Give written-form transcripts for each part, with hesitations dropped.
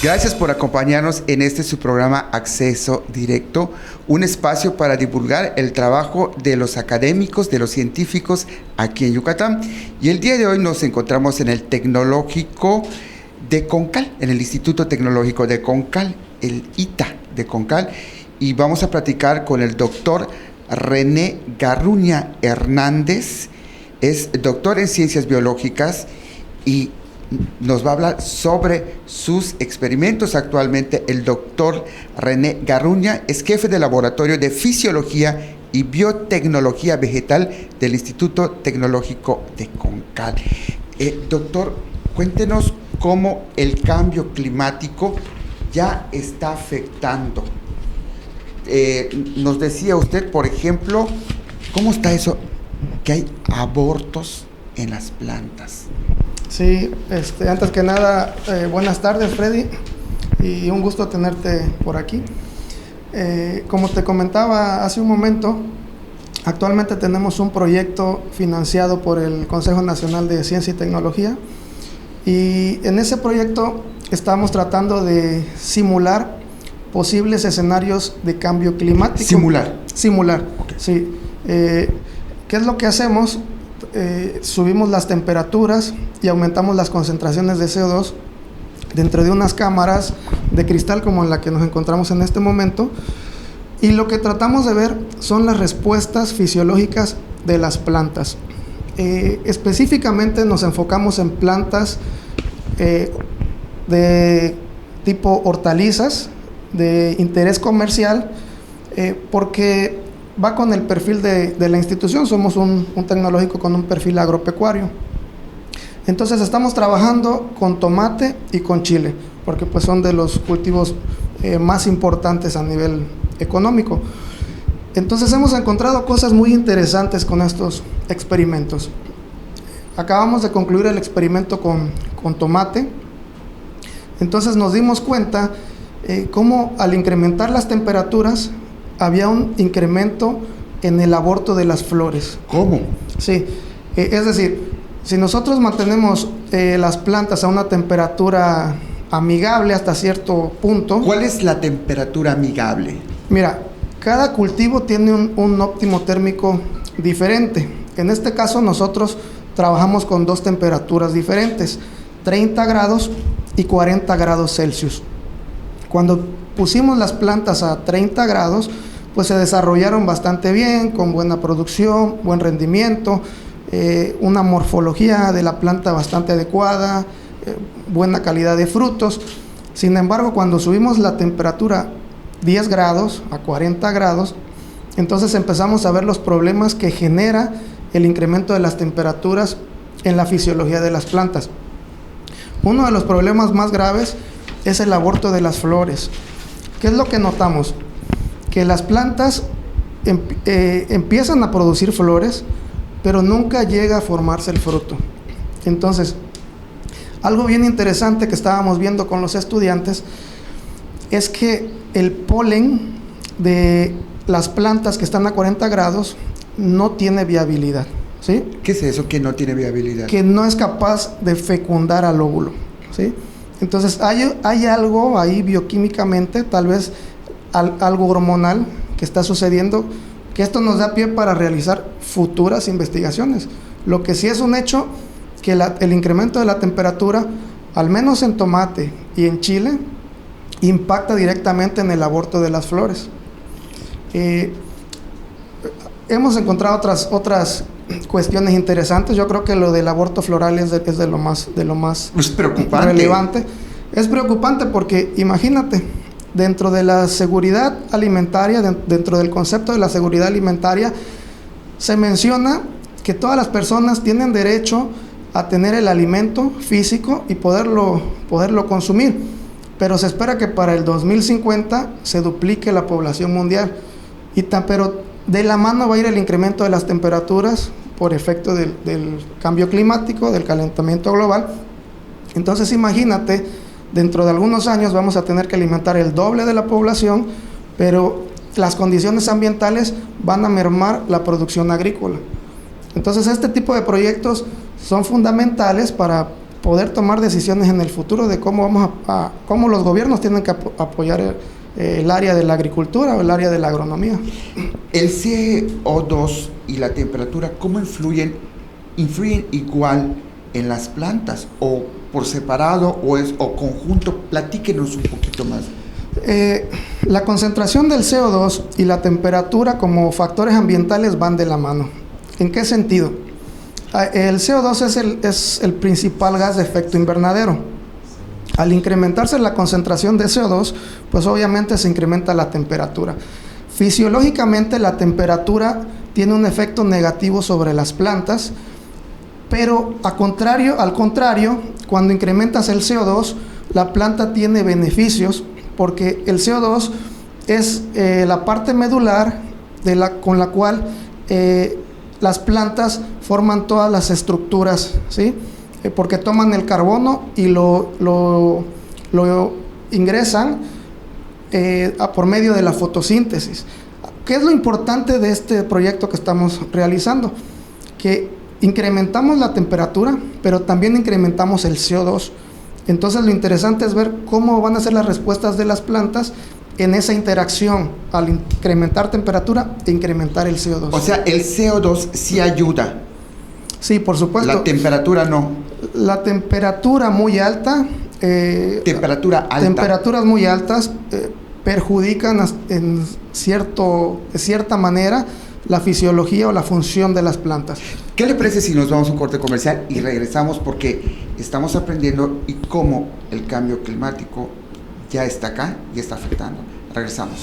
Gracias por acompañarnos en este su programa Acceso Directo, un espacio para divulgar el trabajo de los académicos, de los científicos aquí en Yucatán. Y el día de hoy nos encontramos en el Tecnológico de Concal, en el Instituto Tecnológico de Concal, el ITA de Concal, y vamos a platicar con el doctor René Garruña Hernández. Es doctor en Ciencias Biológicas y nos va a hablar sobre sus experimentos. Actualmente el doctor René Garruña es jefe de laboratorio de Fisiología y Biotecnología Vegetal del Instituto Tecnológico de Concal. Doctor, cuéntenos cómo el cambio climático ya está afectando. Nos decía usted, por ejemplo, ¿cómo está eso? Que hay abortos en las plantas. Sí, antes que nada, buenas tardes, Freddy, y un gusto tenerte por aquí. Como te comentaba hace un momento, actualmente tenemos un proyecto financiado por el Consejo Nacional de Ciencia y Tecnología, y en ese proyecto estamos tratando de simular posibles escenarios de cambio climático. Simular, okay. Sí. ¿Qué es lo que hacemos? Subimos las temperaturas y aumentamos las concentraciones de CO2 dentro de unas cámaras de cristal como la que nos encontramos en este momento, y lo que tratamos de ver son las respuestas fisiológicas de las plantas. Específicamente nos enfocamos en plantas de tipo hortalizas de interés comercial, porque va con el perfil de la institución. Somos un tecnológico con un perfil agropecuario. Entonces estamos trabajando con tomate y con chile, porque pues son de los cultivos más importantes a nivel económico. Entonces hemos encontrado cosas muy interesantes con estos experimentos. Acabamos de concluir el experimento con tomate. Entonces nos dimos cuenta cómo al incrementar las temperaturas había un incremento en el aborto de las flores. ¿Cómo? Sí, es decir, si nosotros mantenemos las plantas a una temperatura amigable hasta cierto punto... ¿Cuál es la temperatura amigable? Mira, cada cultivo tiene un óptimo térmico diferente. En este caso nosotros trabajamos con dos temperaturas diferentes, 30 grados y 40 grados Celsius. Cuando pusimos las plantas a 30 grados, pues se desarrollaron bastante bien, con buena producción, buen rendimiento, una morfología de la planta bastante adecuada, buena calidad de frutos. Sin embargo, cuando subimos la temperatura 10 grados a 40 grados, entonces empezamos a ver los problemas que genera el incremento de las temperaturas en la fisiología de las plantas. Uno de los problemas más graves es el aborto de las flores. ¿Qué es lo que notamos? Que las plantas empiezan a producir flores, pero nunca llega a formarse el fruto. Entonces, algo bien interesante que estábamos viendo con los estudiantes es que el polen de las plantas que están a 40 grados no tiene viabilidad, ¿sí? ¿Qué es eso que no tiene viabilidad? Que no es capaz de fecundar al óvulo, ¿sí? Entonces hay algo ahí bioquímicamente, tal vez algo hormonal que está sucediendo, que esto nos da pie para realizar futuras investigaciones. Lo que sí es un hecho, que el incremento de la temperatura, al menos en tomate y en chile, impacta directamente en el aborto de las flores. Hemos encontrado otras cuestiones interesantes. Yo creo que lo del aborto floral es de lo más es preocupante. Relevante. Es preocupante porque, imagínate, dentro de la seguridad alimentaria, dentro del concepto de la seguridad alimentaria, se menciona que todas las personas tienen derecho a tener el alimento físico y poderlo consumir, pero se espera que para el 2050 se duplique la población mundial, pero de la mano va a ir el incremento de las temperaturas por efecto del cambio climático, del calentamiento global. Entonces imagínate, dentro de algunos años vamos a tener que alimentar el doble de la población, pero las condiciones ambientales van a mermar la producción agrícola. Entonces este tipo de proyectos son fundamentales para poder tomar decisiones en el futuro de cómo cómo los gobiernos tienen que apoyar el área de la agricultura o el área de la agronomía. El CO2 y la temperatura, ¿cómo influyen igual en las plantas o por separado o conjunto? Platíquenos un poquito más. La concentración del CO2 y la temperatura como factores ambientales van de la mano. ¿En qué sentido? El CO2 es el principal gas de efecto invernadero. Al incrementarse la concentración de CO2, pues obviamente se incrementa la temperatura. Fisiológicamente la temperatura tiene un efecto negativo sobre las plantas, pero al contrario, cuando incrementas el CO2, la planta tiene beneficios, porque el CO2 es la parte medular con la cual las plantas forman todas las estructuras, ¿sí? Porque toman el carbono y lo ingresan por medio de la fotosíntesis. ¿Qué es lo importante de este proyecto que estamos realizando? Que incrementamos la temperatura, pero también incrementamos el CO2. Entonces lo interesante es ver cómo van a ser las respuestas de las plantas en esa interacción al incrementar temperatura e incrementar el CO2. O sea, el CO2 sí ayuda. Sí, por supuesto. La temperatura no. La temperatura muy alta. Temperaturas muy altas perjudican de cierta manera la fisiología o la función de las plantas. ¿Qué le parece si nos vamos a un corte comercial y regresamos? Porque estamos aprendiendo y cómo el cambio climático ya está acá y está afectando. Regresamos.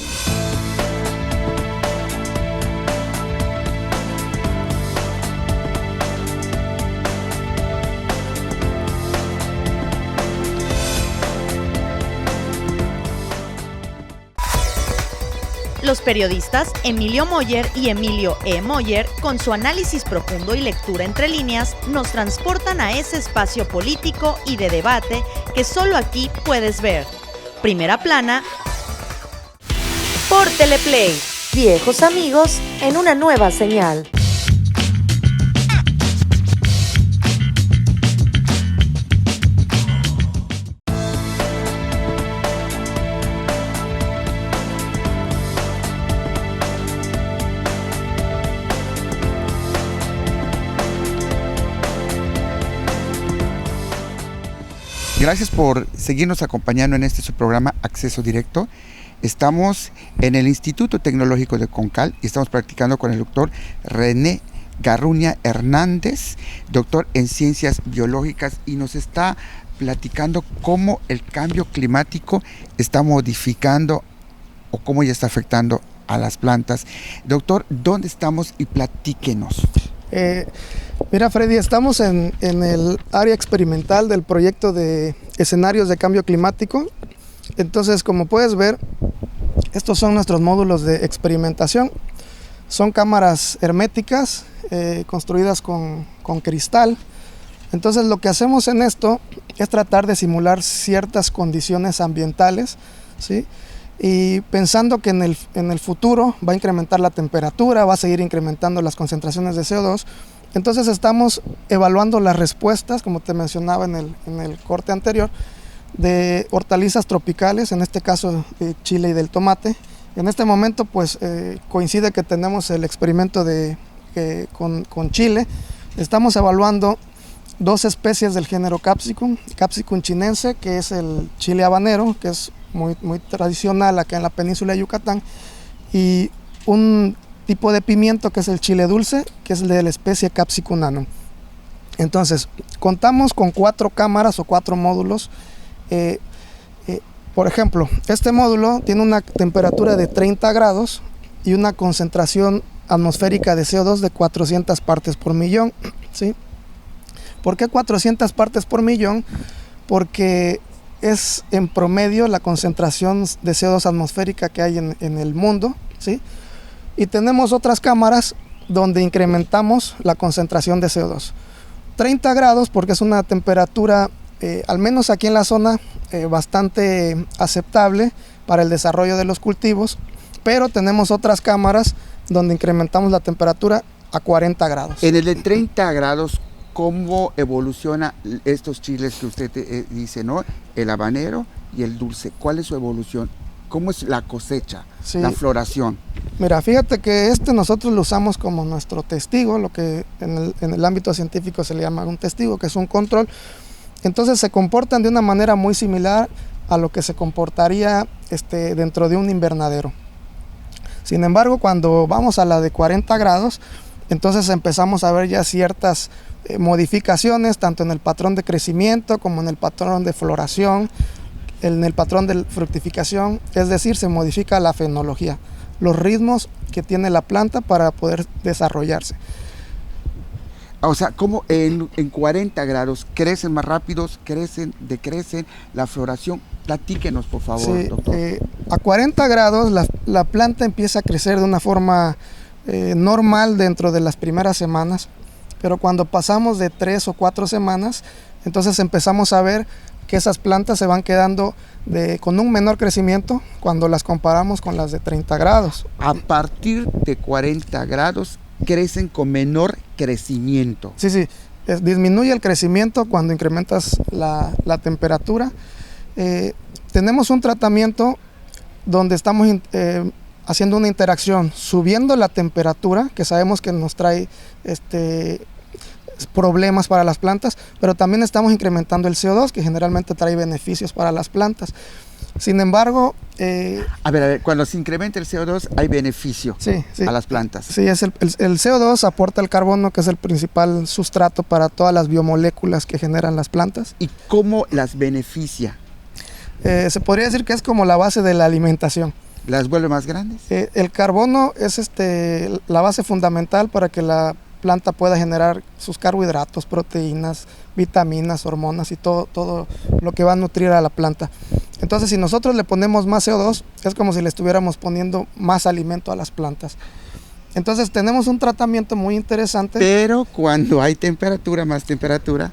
Los periodistas Emilio Moller y Emilio E. Moller, con su análisis profundo y lectura entre líneas, nos transportan a ese espacio político y de debate que solo aquí puedes ver. Primera Plana por Teleplay. Viejos amigos en una nueva señal. Gracias por seguirnos acompañando en su programa Acceso Directo. Estamos en el Instituto Tecnológico de Concal y estamos practicando con el doctor René Garruña Hernández, doctor en Ciencias Biológicas, y nos está platicando cómo el cambio climático está modificando o cómo ya está afectando a las plantas. Doctor, ¿dónde estamos? Y platíquenos. Mira, Freddy, estamos en el área experimental del proyecto de escenarios de cambio climático. Entonces, como puedes ver, estos son nuestros módulos de experimentación. Son cámaras herméticas construidas con cristal. Entonces, lo que hacemos en esto es tratar de simular ciertas condiciones ambientales, ¿sí? Y pensando que en el futuro va a incrementar la temperatura, va a seguir incrementando las concentraciones de CO2. Entonces estamos evaluando las respuestas, como te mencionaba en el corte anterior, de hortalizas tropicales, en este caso de chile y del tomate. En este momento pues coincide que tenemos el experimento con chile. Estamos evaluando dos especies del género Capsicum chinense, que es el chile habanero, que es muy tradicional acá en la península de Yucatán, y un tipo de pimiento que es el chile dulce, que es de la especie Capsicum nano. Entonces, contamos con 4 cámaras o 4 módulos. Por ejemplo, este módulo tiene una temperatura de 30 grados y una concentración atmosférica de CO2 de 400 partes por millón, ¿sí? ¿Por qué 400 partes por millón? Porque es en promedio la concentración de CO2 atmosférica que hay en el mundo, ¿sí? Y tenemos otras cámaras donde incrementamos la concentración de CO2. 30 grados porque es una temperatura, al menos aquí en la zona, bastante aceptable para el desarrollo de los cultivos, pero tenemos otras cámaras donde incrementamos la temperatura a 40 grados. En el de 30 grados, cómo evoluciona estos chiles que usted dice, ¿no? El habanero y el dulce. ¿Cuál es su evolución? ¿Cómo es la cosecha, Sí. la floración? Mira, fíjate que nosotros lo usamos como nuestro testigo, lo que en el ámbito científico se le llama un testigo, que es un control. Entonces se comportan de una manera muy similar a lo que se comportaría dentro de un invernadero. Sin embargo, cuando vamos a la de 40 grados, entonces empezamos a ver ya ciertas modificaciones, tanto en el patrón de crecimiento como en el patrón de floración, en el patrón de fructificación, es decir, se modifica la fenología, los ritmos que tiene la planta para poder desarrollarse. O sea, ¿cómo en 40 grados crecen más rápidos, decrecen la floración? Platíquenos, por favor, Sí, doctor. a 40 grados la planta empieza a crecer de una forma normal dentro de las primeras semanas, pero cuando pasamos de 3 o 4 semanas, entonces empezamos a ver que esas plantas se van quedando con un menor crecimiento cuando las comparamos con las de 30 grados. A partir de 40 grados crecen con menor crecimiento. Sí, disminuye el crecimiento cuando incrementas la temperatura. Tenemos un tratamiento donde estamos haciendo una interacción, subiendo la temperatura, que sabemos que nos trae problemas para las plantas, pero también estamos incrementando el CO2, que generalmente trae beneficios para las plantas. Sin embargo... A ver, cuando se incrementa el CO2 hay beneficio sí, a las plantas. Sí, el CO2 aporta el carbono, que es el principal sustrato para todas las biomoléculas que generan las plantas. ¿Y cómo las beneficia? Se podría decir que es como la base de la alimentación. ¿Las vuelve más grandes? El carbono es la base fundamental para que la planta pueda generar sus carbohidratos, proteínas, vitaminas, hormonas y todo lo que va a nutrir a la planta. Entonces, si nosotros le ponemos más CO2, es como si le estuviéramos poniendo más alimento a las plantas. Entonces, tenemos un tratamiento muy interesante. Pero cuando hay temperatura, más temperatura.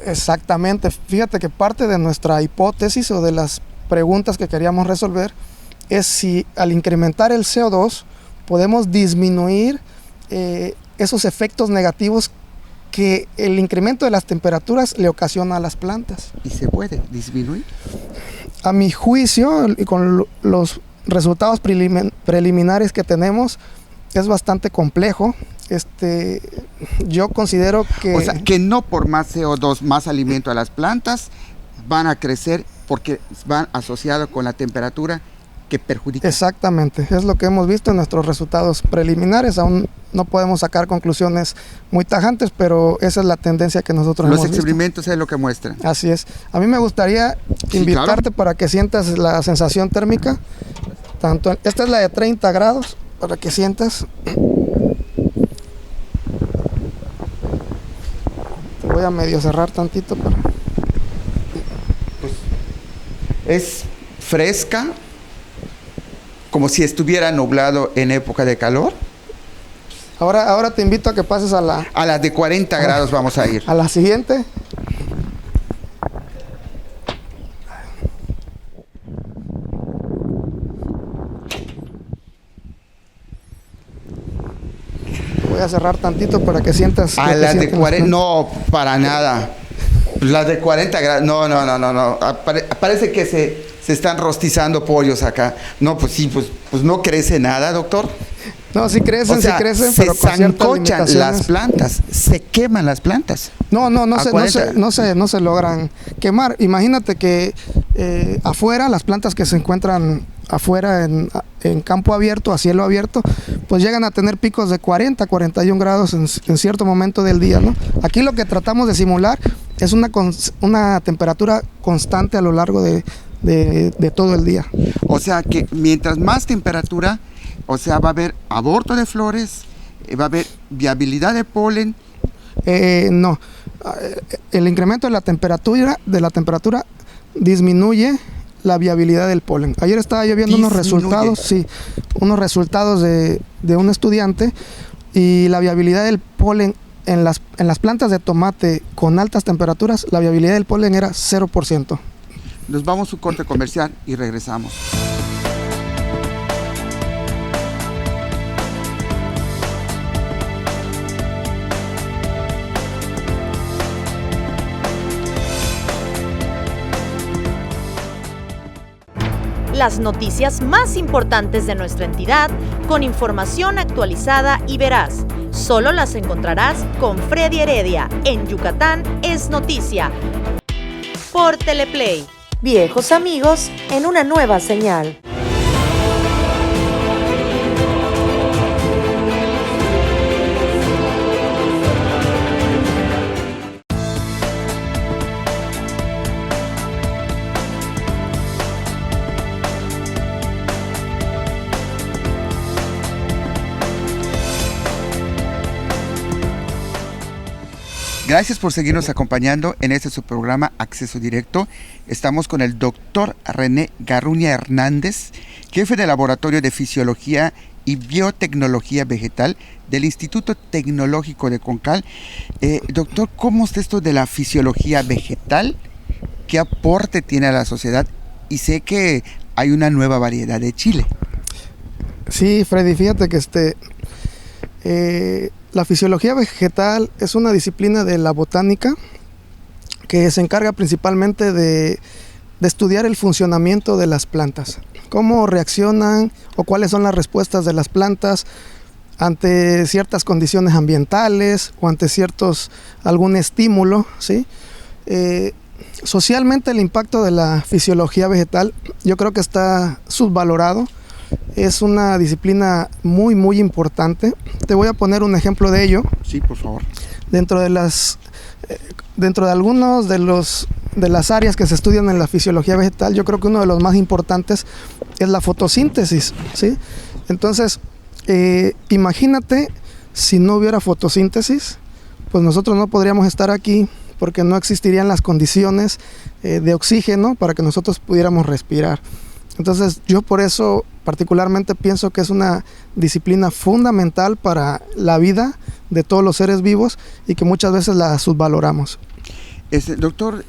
Exactamente. Fíjate que parte de nuestra hipótesis o de las preguntas que queríamos resolver es si al incrementar el CO2 podemos disminuir esos efectos negativos que el incremento de las temperaturas le ocasiona a las plantas. ¿Y se puede disminuir? A mi juicio, y con los resultados preliminares que tenemos, es bastante complejo. Yo considero que... O sea, que no por más CO2, más alimento a las plantas, van a crecer porque van asociados con la temperatura que perjudica. Exactamente, es lo que hemos visto en nuestros resultados preliminares. Aún no podemos sacar conclusiones muy tajantes, pero esa es la tendencia que nosotros hemos visto. Los experimentos es lo que muestran. Así es. A mí me gustaría invitarte para que sientas la sensación térmica. Esta es la de 30 grados, para que sientas. Voy a medio cerrar tantito para... Es fresca, como si estuviera nublado en época de calor. Ahora te invito a que pases a las de 40 grados vamos a ir. A la siguiente. Voy a cerrar tantito para que sientas... A las de 40, no, para nada. Las de 40 grados, no. Parece que se están rostizando pollos acá. No, pues sí, pues no crece nada, doctor. No, sí crecen, pero con zancochan las plantas, se queman las plantas. No se logran quemar. Imagínate que afuera, las plantas que se encuentran afuera en campo abierto, a cielo abierto, pues llegan a tener picos de 40, 41 grados en cierto momento del día, ¿no? Aquí lo que tratamos de simular es una temperatura constante a lo largo de todo el día. O sea que mientras más temperatura, o sea, va a haber aborto de flores, va a haber viabilidad de polen. No, el incremento de la temperatura disminuye la viabilidad del polen. Ayer estaba yo viendo unos resultados de un estudiante, y la viabilidad del polen en las plantas de tomate con altas temperaturas, la viabilidad del polen era 0%. Nos vamos a un corte comercial y regresamos. las noticias más importantes de nuestra entidad con información actualizada y veraz. Solo las encontrarás con Freddy Heredia en Yucatán es Noticia. Por Teleplay. Viejos amigos en una nueva señal. Gracias por seguirnos acompañando en este su programa Acceso Directo. Estamos con el doctor René Garruña Hernández, jefe de Laboratorio de Fisiología y Biotecnología Vegetal del Instituto Tecnológico de Concal. Doctor, ¿cómo es esto de la fisiología vegetal? ¿Qué aporte tiene a la sociedad? Y sé que hay una nueva variedad de chile. Sí, Freddy, fíjate que la fisiología vegetal es una disciplina de la botánica que se encarga principalmente de estudiar el funcionamiento de las plantas, cómo reaccionan o cuáles son las respuestas de las plantas ante ciertas condiciones ambientales o ante algún estímulo, ¿sí? Socialmente el impacto de la fisiología vegetal yo creo que está subvalorado. Es una disciplina muy muy importante. Te voy a poner un ejemplo de ello. Sí, por favor. Dentro de algunos de las áreas que se estudian en la fisiología vegetal, yo creo que uno de los más importantes es la fotosíntesis, ¿sí? Entonces, imagínate si no hubiera fotosíntesis, pues nosotros no podríamos estar aquí porque no existirían las condiciones de oxígeno para que nosotros pudiéramos respirar. Entonces yo por eso particularmente pienso que es una disciplina fundamental para la vida de todos los seres vivos y que muchas veces la subvaloramos. Doctor,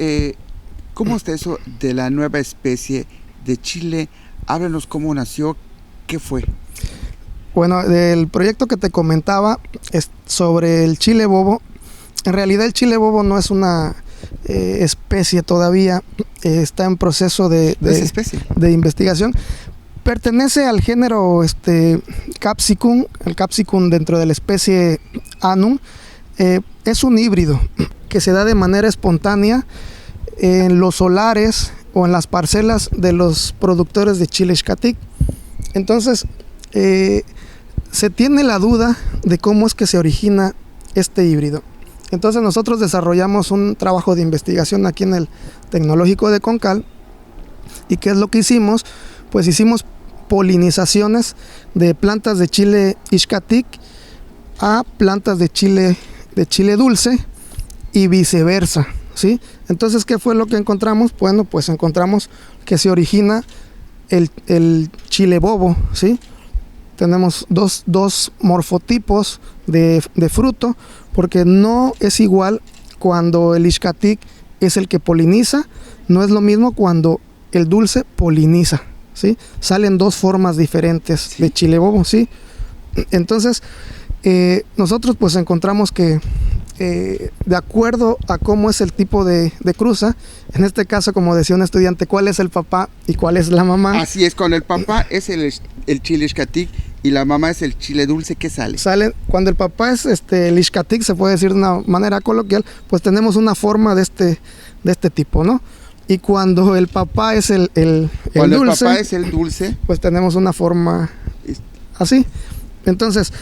¿cómo está eso de la nueva especie de chile? Háblanos cómo nació, qué fue. Bueno, el proyecto que te comentaba es sobre el chile bobo. En realidad el chile bobo no es una especie todavía, está en proceso de investigación. Pertenece al género Capsicum, el Capsicum dentro de la especie Anum. Es un híbrido que se da de manera espontánea en los solares o en las parcelas de los productores de chile Xcatic. Entonces, se tiene la duda de cómo es que se origina este híbrido. Entonces nosotros desarrollamos un trabajo de investigación aquí en el Tecnológico de Concal. ¿Y qué es lo que hicimos? Pues hicimos polinizaciones de plantas de chile Xcatic a plantas de chile dulce y viceversa, ¿sí? Entonces, ¿qué fue lo que encontramos? Bueno, pues encontramos que se origina el chile bobo, ¿sí? Tenemos dos morfotipos de fruto, porque no es igual cuando el Xcatic es el que poliniza, no es lo mismo cuando el dulce poliniza, ¿sí? Salen dos formas diferentes de chile bobo, ¿sí? Entonces, nosotros pues encontramos que de acuerdo a cómo es el tipo de cruza, en este caso, como decía un estudiante, ¿cuál es el papá y cuál es la mamá? Así es, cuando el papá es el chile Xcatic y la mamá es el chile dulce, ¿qué sale? Cuando el papá es el Xcatic, se puede decir de una manera coloquial, pues tenemos una forma de este tipo, ¿no? Y cuando el papá es el dulce, pues tenemos una forma así. Entonces,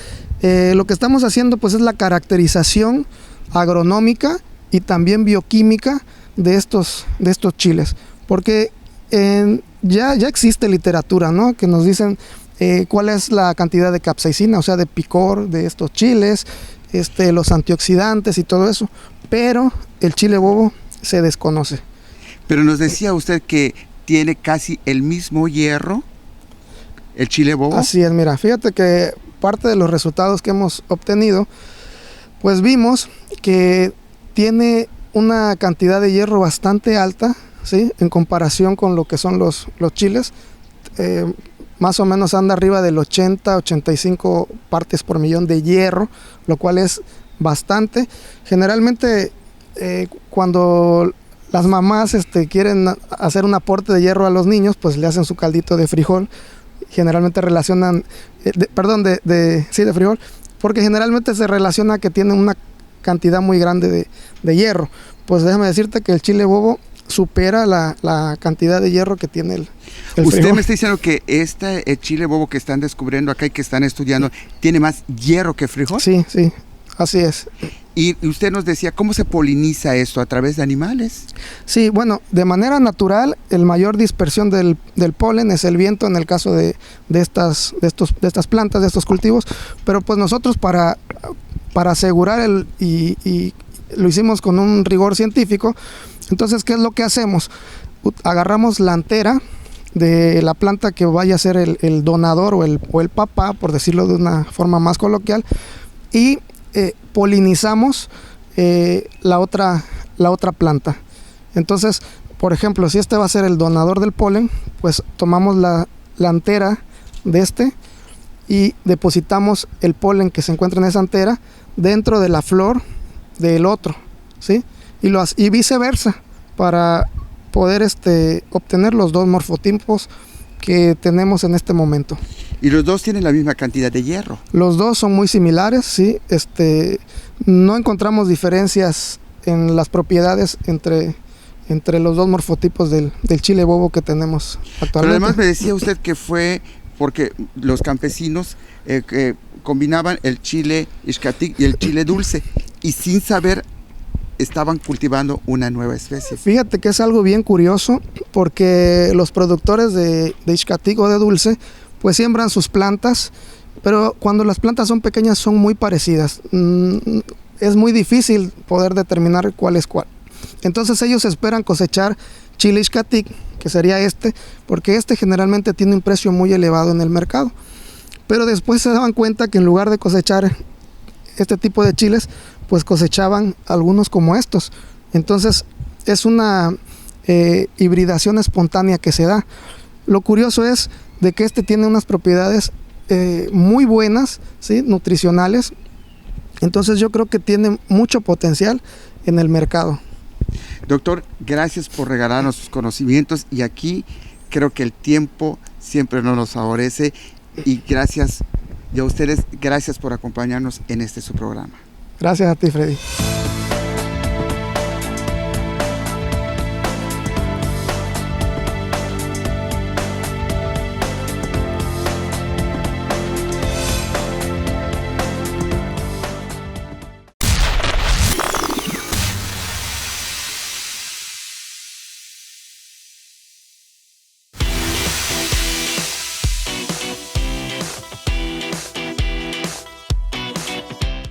lo que estamos haciendo pues es la caracterización agronómica y también bioquímica de estos chiles, porque ya existe literatura, ¿no? Que nos dicen cuál es la cantidad de capsaicina, o sea, de picor de estos chiles, los antioxidantes y todo eso, pero el chile bobo se desconoce. Pero nos decía usted que tiene casi el mismo hierro, el chile bobo. Así es, mira, fíjate que parte de los resultados que hemos obtenido, pues vimos que tiene una cantidad de hierro bastante alta, ¿sí? En comparación con lo que son los chiles, más o menos anda arriba del 80-85 partes por millón de hierro, lo cual es bastante. Generalmente cuando las mamás quieren hacer un aporte de hierro a los niños, pues le hacen su caldito de frijol. Generalmente relacionan, de frijol, porque generalmente se relaciona que tiene una cantidad muy grande de hierro. Pues déjame decirte que el chile bobo supera la cantidad de hierro que tiene el Usted frijol. me está diciendo que el chile bobo que están descubriendo acá y que están estudiando tiene más hierro que frijol. Sí, así es. Y usted nos decía, ¿cómo se poliniza esto? ¿A través de animales? Sí, bueno, de manera natural, el mayor dispersión del polen es el viento en el caso de estas plantas, de estos cultivos, pero pues nosotros para asegurar y lo hicimos con un rigor científico. Entonces, ¿qué es lo que hacemos? Agarramos la antera de la planta que vaya a ser el donador o el papá, por decirlo de una forma más coloquial, y polinizamos la otra planta. Entonces, por ejemplo, si este va a ser el donador del polen, pues tomamos la antera de y depositamos el polen que se encuentra en esa antera dentro de la flor del otro, ¿sí? Y viceversa, para poder obtener los dos morfotipos que tenemos en este momento. Y los dos tienen la misma cantidad de hierro. Los dos son muy similares, sí. No encontramos diferencias en las propiedades entre los dos morfotipos del chile bobo que tenemos actualmente. Pero además me decía usted que fue porque los campesinos que combinaban el chile Ixcatec y el chile dulce y sin saber estaban cultivando una nueva especie. Fíjate que es algo bien curioso porque los productores de Ixcatec o de dulce pues siembran sus plantas, pero cuando las plantas son pequeñas son muy parecidas. Es muy difícil poder determinar cuál es cuál. Entonces ellos esperan cosechar chile Ixcatec, que sería porque generalmente tiene un precio muy elevado en el mercado. Pero después se daban cuenta que en lugar de cosechar este tipo de chiles, pues cosechaban algunos como estos. Entonces es una hibridación espontánea que se da. Lo curioso es de que tiene unas propiedades muy buenas, ¿sí? Nutricionales. Entonces yo creo que tiene mucho potencial en el mercado. Doctor, gracias por regalarnos sus conocimientos y aquí creo que el tiempo siempre nos favorece y gracias y a ustedes, gracias por acompañarnos en su programa. Gracias a ti, Freddy.